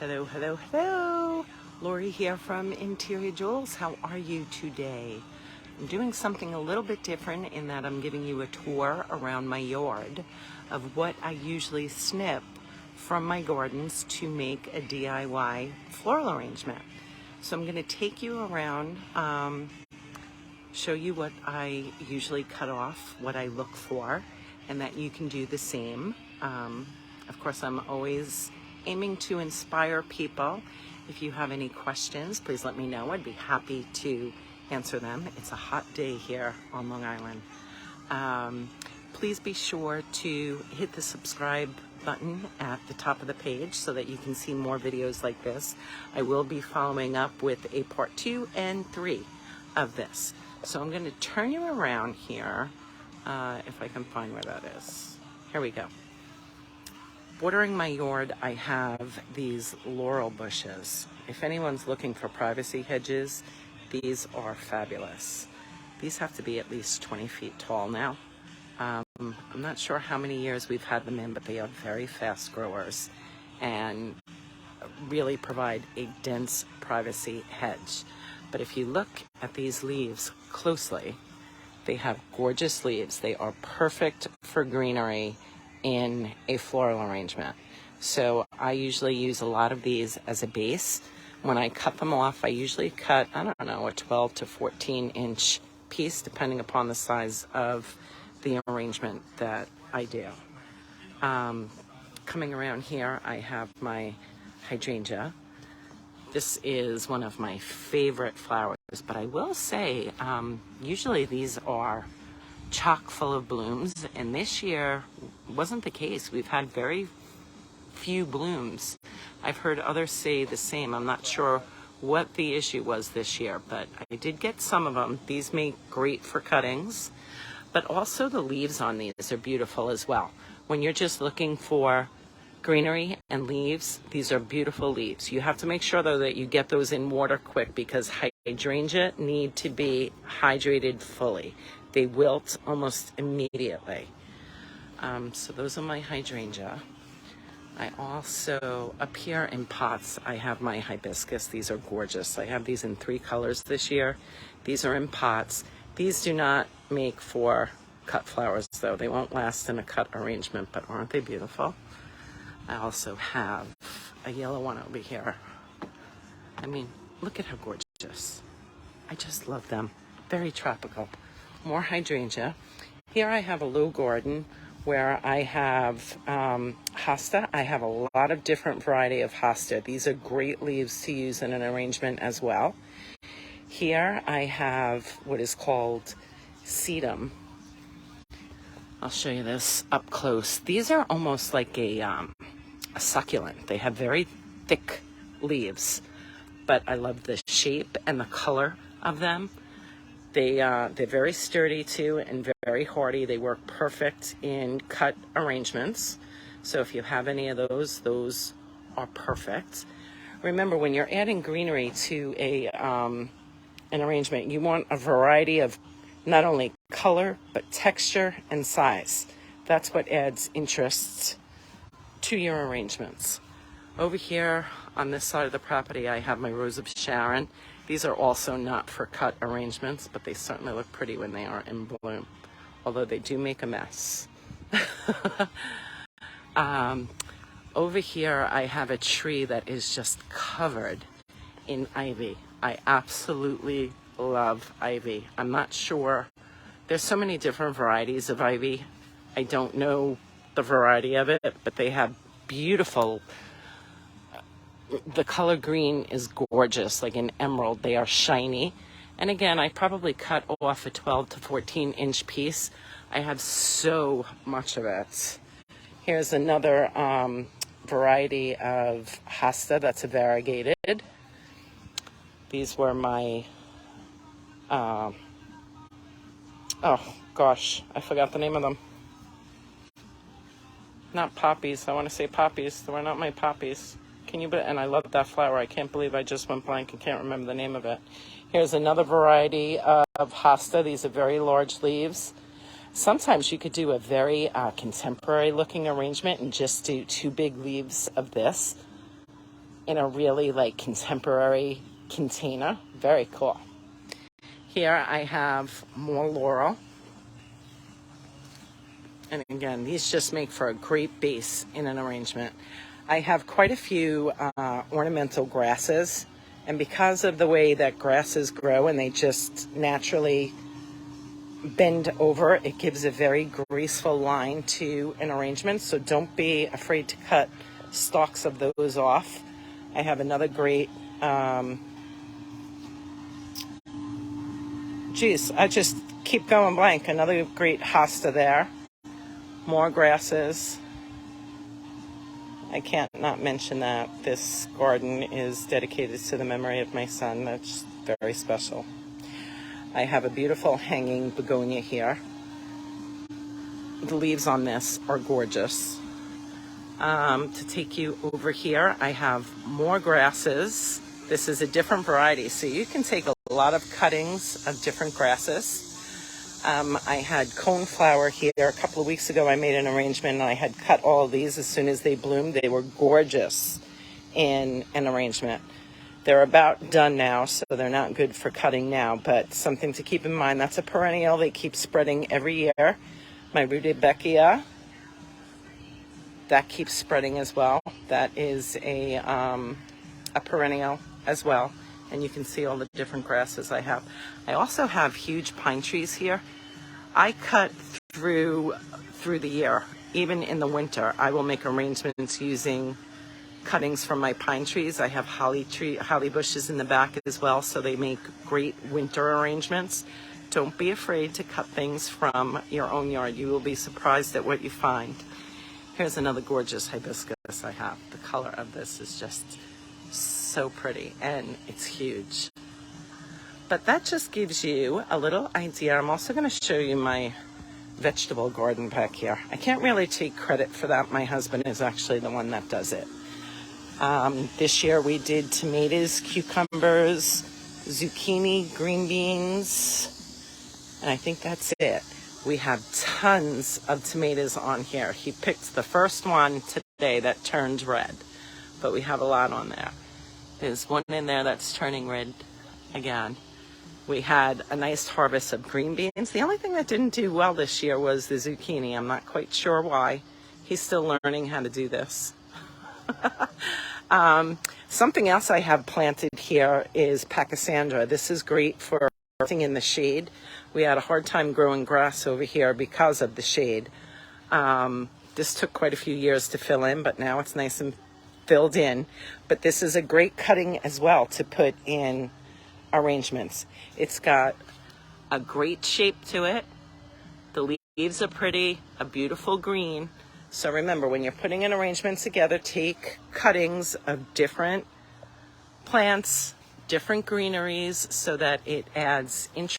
Hello, hello, hello. Lori here from Interior Jewels. How are you today? I'm doing something a little bit different in that I'm giving you a tour around my yard of what I usually snip from my gardens to make a DIY floral arrangement. So I'm going to take you around, show you what I usually cut off, what I look for, and that you can do the same. Of course, I'm always aiming to inspire people. If you have any questions, please let me know. I'd be happy to answer them. It's a hot day here on Long Island. Please be sure to hit the subscribe button at the top of the page so that you can see more videos like this. I will be following up with a part 2 and 3 of this. So I'm going to turn you around here, if I can find where that is. Here we go. Bordering my yard, I have these laurel bushes. If anyone's looking for privacy hedges, these are fabulous. These have to be at least 20 feet tall now. I'm not sure how many years we've had them in, but they are very fast growers and really provide a dense privacy hedge. But if you look at these leaves closely, they have gorgeous leaves. They are perfect for greenery in a floral arrangement. So I usually use a lot of these as a base. When I cut them off, I usually cut, I don't know, a 12 to 14 inch piece, depending upon the size of the arrangement that I do. Coming around here, I have my hydrangea. This is one of my favorite flowers, but I will say, usually these are chock full of blooms, and this year wasn't the case. We've had very few blooms. I've heard others say the same. I'm not sure what the issue was this year, but I did get some of them. These make great for cuttings, but also the leaves on these are beautiful as well. When you're just looking for greenery and leaves, these are beautiful leaves. You have to make sure though that you get those in water quick, because hydrangea need to be hydrated fully. They wilt almost immediately. So those are my hydrangea. I also, up here in pots, I have my hibiscus. These are gorgeous. I have these in 3 colors this year. These are in pots. These do not make for cut flowers though. They won't last in a cut arrangement, but aren't they beautiful? I also have a yellow one over here. I mean, look at how gorgeous. I just love them. Very tropical. More hydrangea. Here I have a low garden where I have hosta. I have a lot of different variety of hosta. These are great leaves to use in an arrangement as well. Here I have what is called sedum. I'll show you this up close. These are almost like a succulent. They have very thick leaves, but I love the shape and the color of them. They're very sturdy too and very hardy. They work perfect in cut arrangements. So if you have any of those are perfect. Remember, when you're adding greenery to an arrangement, you want a variety of not only color, but texture and size. That's what adds interest to your arrangements. Over here on this side of the property, I have my Rose of Sharon. These are also not for cut arrangements, but they certainly look pretty when they are in bloom, although they do make a mess. Over here, I have a tree that is just covered in ivy. I absolutely love ivy. I'm not sure. There's so many different varieties of ivy. I don't know the variety of it, but they have beautiful. The color green is gorgeous, like an emerald. They are shiny. And again, I probably cut off a 12 to 14 inch piece. I have so much of it. Here's another variety of hosta that's a variegated. These were my, oh gosh, I forgot the name of them. Not poppies. I want to say poppies. They were not my poppies. Can you? And I love that flower. I can't believe I just went blank and can't remember the name of it. Here's another variety of hosta. These are very large leaves. Sometimes you could do a very contemporary looking arrangement and just do 2 big leaves of this. in a really like contemporary container. Very cool. Here I have more laurel. And again, these just make for a great base in an arrangement. I have quite a few ornamental grasses, and because of the way that grasses grow and they just naturally bend over, it gives a very graceful line to an arrangement, so don't be afraid to cut stalks of those off. I have another great, I just keep going blank, another great hosta there. More grasses. I can't not mention that this garden is dedicated to the memory of my son. That's very special. I have a beautiful hanging begonia here. The leaves on this are gorgeous. To take you over here, I have more grasses. This is a different variety, so you can take a lot of cuttings of different grasses. I had coneflower here a couple of weeks ago. I made an arrangement and I had cut all of these as soon as they bloomed. They were gorgeous in an arrangement. They're about done now, so they're not good for cutting now, but something to keep in mind. That's a perennial. They keep spreading every year. My rudbeckia, that keeps spreading as well. That is a perennial as well. And you can see all the different grasses I have. I also have huge pine trees here. I cut through the year. Even in the winter, I will make arrangements using cuttings from my pine trees. I have holly bushes in the back as well, so they make great winter arrangements. Don't be afraid to cut things from your own yard. You will be surprised at what you find. Here's another gorgeous hibiscus I have. The color of this is just so pretty, and it's huge. But that just gives you a little idea. I'm also going to show you my vegetable garden back here. I can't really take credit for that. My husband is actually the one that does it. This year we did tomatoes, cucumbers, zucchini, green beans, and I think that's it. We have tons of tomatoes on here. He picked the first one today that turned red, but we have a lot on there. There's one in there that's turning red again. We had a nice harvest of green beans. The only thing that didn't do well this year was the zucchini. I'm not quite sure why. He's still learning how to do this. Something else I have planted here is pachysandra. This is great for planting in the shade. We had a hard time growing grass over here because of the shade. This took quite a few years to fill in, but now it's nice and filled in. But this is a great cutting as well to put in arrangements. It's got a great shape to it. The leaves are pretty, a beautiful green. So remember, when you're putting an arrangement together, take cuttings of different plants, different greeneries, so that it adds interest